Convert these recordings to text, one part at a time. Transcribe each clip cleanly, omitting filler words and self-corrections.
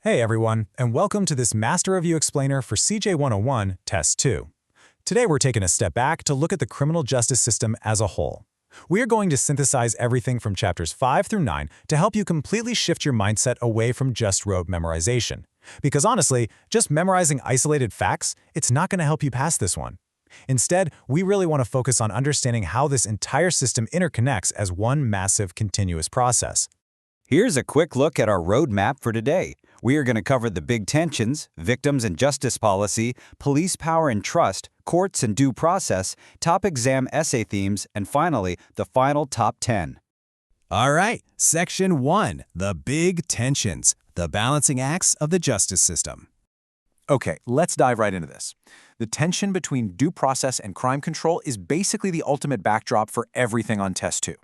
Hey everyone, and welcome to this Master Review Explainer for CJ 101, Test 2. Today we're taking a step back to look at the criminal justice system as a whole. We are going to synthesize everything from chapters 5 through 9 to help you completely shift your mindset away from just rote memorization. Because honestly, just memorizing isolated facts, it's not going to help you pass this one. Instead, we really want to focus on understanding how this entire system interconnects as one massive continuous process. Here's a quick look at our roadmap for today. We are going to cover the big tensions, victims and justice policy, police power and trust, courts and due process, top exam essay themes, and finally, the final top 10. All right, Section 1, the big tensions, the balancing acts of the justice system. Okay, let's dive right into this. The tension between due process and crime control is basically the ultimate backdrop for everything on Test 2.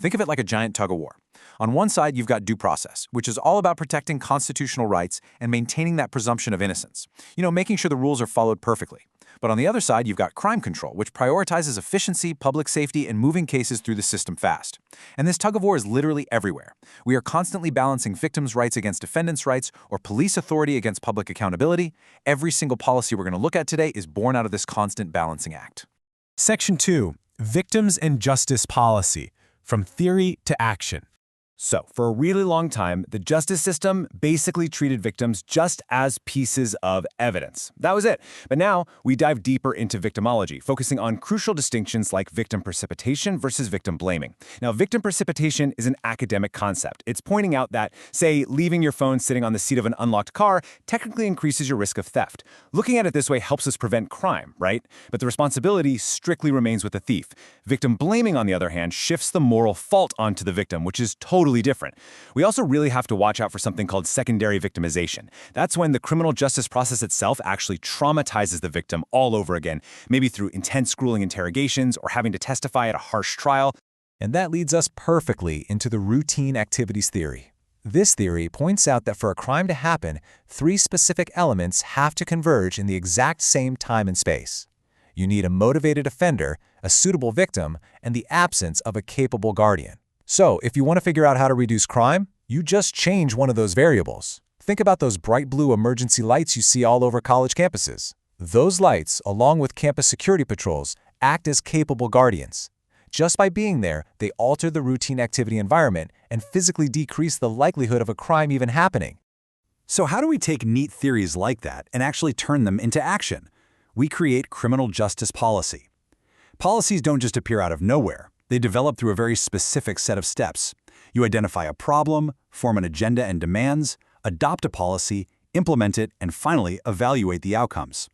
Think of it like a giant tug-of-war. On one side, you've got due process, which is all about protecting constitutional rights and maintaining that presumption of innocence. Making sure the rules are followed perfectly. But on the other side, you've got crime control, which prioritizes efficiency, public safety, and moving cases through the system fast. And this tug-of-war is literally everywhere. We are constantly balancing victims' rights against defendants' rights or police authority against public accountability. Every single policy we're going to look at today is born out of this constant balancing act. Section 2, Victims and Justice Policy, from Theory to Action. So, for a really long time, the justice system basically treated victims just as pieces of evidence. That was it. But now, we dive deeper into victimology, focusing on crucial distinctions like victim precipitation versus victim blaming. Now, victim precipitation is an academic concept. It's pointing out that, say, leaving your phone sitting on the seat of an unlocked car technically increases your risk of theft. Looking at it this way helps us prevent crime, right? But the responsibility strictly remains with the thief. Victim blaming, on the other hand, shifts the moral fault onto the victim, which is totally different. We also really have to watch out for something called secondary victimization. That's when the criminal justice process itself actually traumatizes the victim all over again, maybe through intense grueling interrogations or having to testify at a harsh trial. And that leads us perfectly into the routine activities theory. This theory points out that for a crime to happen, 3 specific elements have to converge in the exact same time and space. You need a motivated offender, a suitable victim, and the absence of a capable guardian. So, if you want to figure out how to reduce crime, you just change one of those variables. Think about those bright blue emergency lights you see all over college campuses. Those lights, along with campus security patrols, act as capable guardians. Just by being there, they alter the routine activity environment and physically decrease the likelihood of a crime even happening. So how do we take neat theories like that and actually turn them into action? We create criminal justice policy. Policies don't just appear out of nowhere. They develop through a very specific set of steps. You identify a problem, form an agenda and demands, adopt a policy, implement it, and finally, evaluate the outcomes.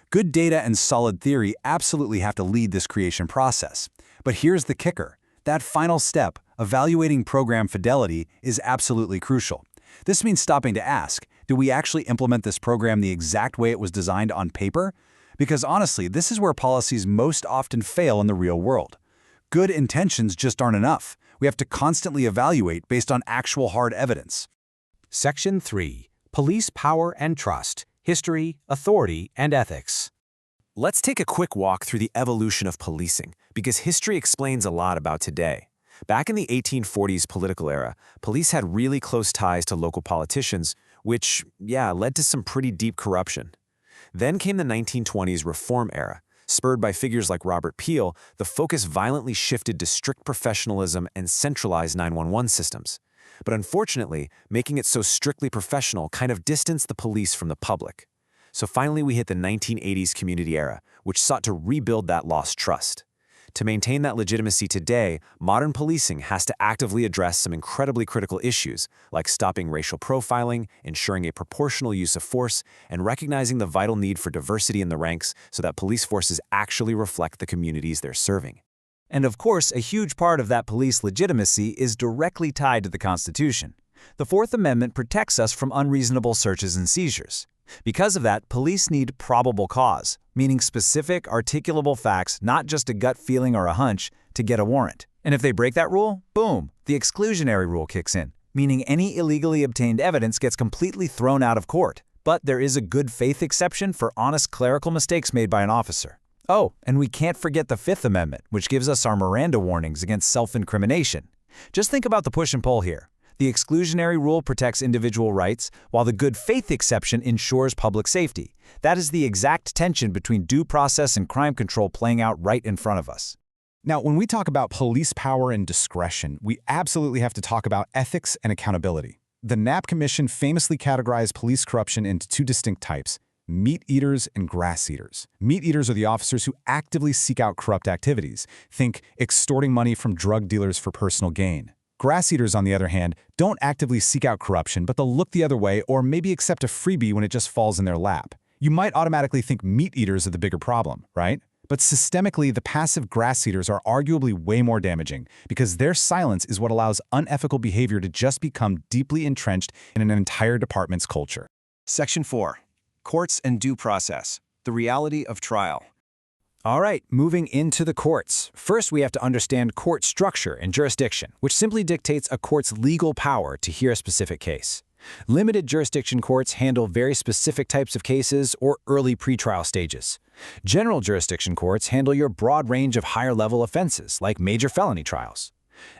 Good data and solid theory absolutely have to lead this creation process. But here's the kicker. That final step, evaluating program fidelity, is absolutely crucial. This means stopping to ask, do we actually implement this program the exact way it was designed on paper? Because honestly, this is where policies most often fail in the real world. Good intentions just aren't enough. We have to constantly evaluate based on actual hard evidence. Section 3, Police Power and Trust, History, Authority, and Ethics. Let's take a quick walk through the evolution of policing, because history explains a lot about today. Back in the 1840s political era, police had really close ties to local politicians, which, led to some pretty deep corruption. Then came the 1920s reform era. Spurred by figures like Robert Peel, the focus violently shifted to strict professionalism and centralized 911 systems. But unfortunately, making it so strictly professional kind of distanced the police from the public. So finally we hit the 1980s community era, which sought to rebuild that lost trust. To maintain that legitimacy today, modern policing has to actively address some incredibly critical issues, like stopping racial profiling, ensuring a proportional use of force, and recognizing the vital need for diversity in the ranks so that police forces actually reflect the communities they're serving. And of course, a huge part of that police legitimacy is directly tied to the Constitution. The Fourth Amendment protects us from unreasonable searches and seizures. Because of that, police need probable cause, meaning specific, articulable facts, not just a gut feeling or a hunch, to get a warrant. And if they break that rule, boom, the exclusionary rule kicks in, meaning any illegally obtained evidence gets completely thrown out of court. But there is a good faith exception for honest clerical mistakes made by an officer. Oh, and we can't forget the Fifth Amendment, which gives us our Miranda warnings against self-incrimination. Just think about the push and pull here. The exclusionary rule protects individual rights, while the good faith exception ensures public safety. That is the exact tension between due process and crime control playing out right in front of us. Now, when we talk about police power and discretion, we absolutely have to talk about ethics and accountability. The Knapp Commission famously categorized police corruption into two distinct types: meat eaters and grass eaters. Meat eaters are the officers who actively seek out corrupt activities. Think extorting money from drug dealers for personal gain. Grass eaters, on the other hand, don't actively seek out corruption, but they'll look the other way or maybe accept a freebie when it just falls in their lap. You might automatically think meat eaters are the bigger problem, right? But systemically, the passive grass eaters are arguably way more damaging because their silence is what allows unethical behavior to just become deeply entrenched in an entire department's culture. Section 4. Courts and Due Process. The Reality of Trial. All right, moving into the courts. First, we have to understand court structure and jurisdiction, which simply dictates a court's legal power to hear a specific case. Limited jurisdiction courts handle very specific types of cases or early pretrial stages. General jurisdiction courts handle your broad range of higher-level offenses, like major felony trials.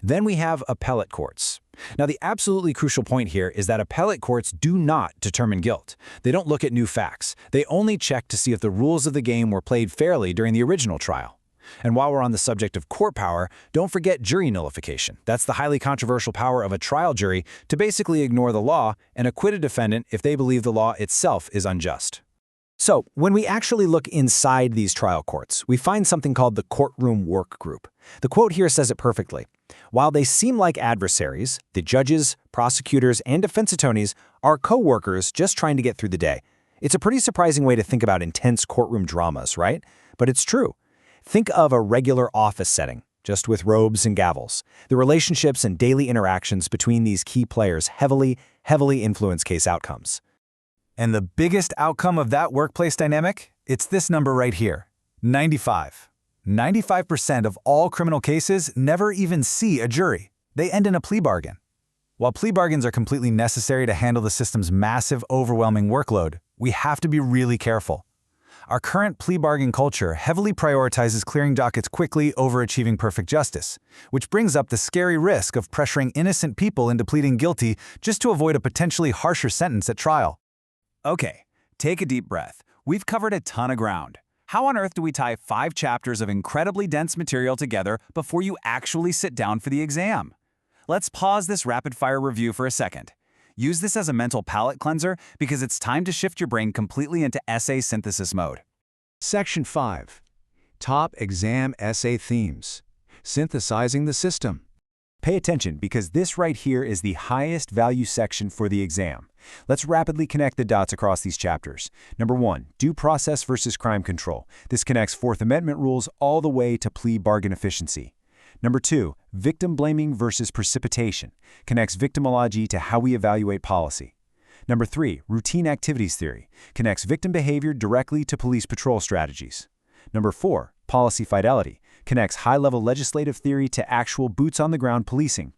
Then we have appellate courts. Now, the absolutely crucial point here is that appellate courts do not determine guilt. They don't look at new facts. They only check to see if the rules of the game were played fairly during the original trial. And while we're on the subject of court power, don't forget jury nullification. That's the highly controversial power of a trial jury to basically ignore the law and acquit a defendant if they believe the law itself is unjust. So, when we actually look inside these trial courts, we find something called the Courtroom Work Group. The quote here says it perfectly. While they seem like adversaries, the judges, prosecutors, and defense attorneys are co-workers just trying to get through the day. It's a pretty surprising way to think about intense courtroom dramas, right? But it's true. Think of a regular office setting, just with robes and gavels. The relationships and daily interactions between these key players heavily influence case outcomes. And the biggest outcome of that workplace dynamic? It's this number right here, 95. 95% of all criminal cases never even see a jury. They end in a plea bargain. While plea bargains are completely necessary to handle the system's massive, overwhelming workload, we have to be really careful. Our current plea bargain culture heavily prioritizes clearing dockets quickly over achieving perfect justice, which brings up the scary risk of pressuring innocent people into pleading guilty just to avoid a potentially harsher sentence at trial. Okay, take a deep breath. We've covered a ton of ground. How on earth do we tie 5 chapters of incredibly dense material together before you actually sit down for the exam? Let's pause this rapid-fire review for a second. Use this as a mental palate cleanser because it's time to shift your brain completely into essay synthesis mode. Section 5. Top Exam Essay Themes. Synthesizing the System. Pay attention because this right here is the highest value section for the exam. Let's rapidly connect the dots across these chapters. Number 1, due process versus crime control. This connects Fourth Amendment rules all the way to plea bargain efficiency. Number 2, victim blaming versus precipitation. Connects victimology to how we evaluate policy. Number 3, routine activities theory. Connects victim behavior directly to police patrol strategies. Number 4, policy fidelity. Connects high-level legislative theory to actual boots-on-the-ground policing.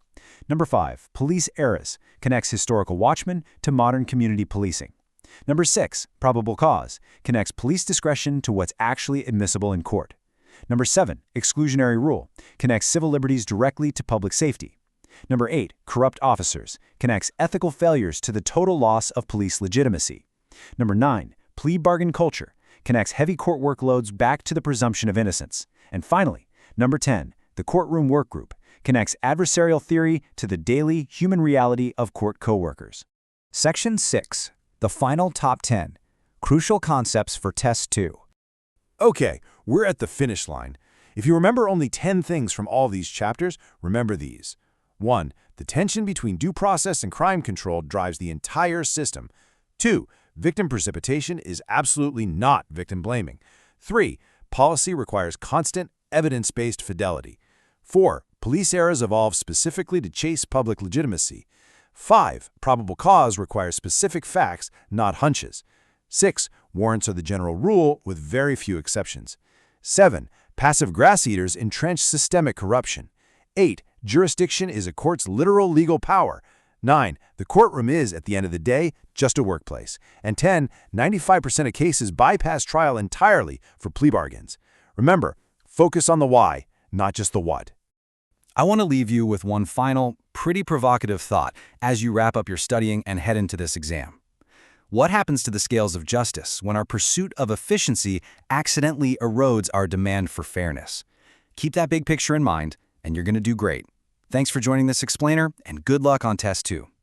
Number 5, police eras. Connects historical watchmen to modern community policing. Number 6, probable cause. Connects police discretion to what's actually admissible in court. Number 7, exclusionary rule. Connects civil liberties directly to public safety. Number 8, corrupt officers. Connects ethical failures to the total loss of police legitimacy. Number 9, plea bargain culture. Connects heavy court workloads back to the presumption of innocence. And finally, number 10, the Courtroom Work Group. Connects adversarial theory to the daily human reality of court co-workers. Section 6. The Final Top 10. Crucial Concepts for Test 2. Okay, we're at the finish line. If you remember only 10 things from all these chapters, remember these. 1. The tension between due process and crime control drives the entire system. 2. Victim precipitation is absolutely not victim blaming. 3. Policy requires constant, evidence-based fidelity. 4. Police eras evolve specifically to chase public legitimacy. 5. Probable cause requires specific facts, not hunches. 6. Warrants are the general rule, with very few exceptions. 7. Passive grass eaters entrench systemic corruption. 8. Jurisdiction is a court's literal legal power. 9. The courtroom is, at the end of the day, just a workplace. And 10. 95% of cases bypass trial entirely for plea bargains. Remember, focus on the why, not just the what. I want to leave you with one final, pretty provocative thought as you wrap up your studying and head into this exam. What happens to the scales of justice when our pursuit of efficiency accidentally erodes our demand for fairness? Keep that big picture in mind, and you're going to do great. Thanks for joining this explainer, and good luck on Test 2.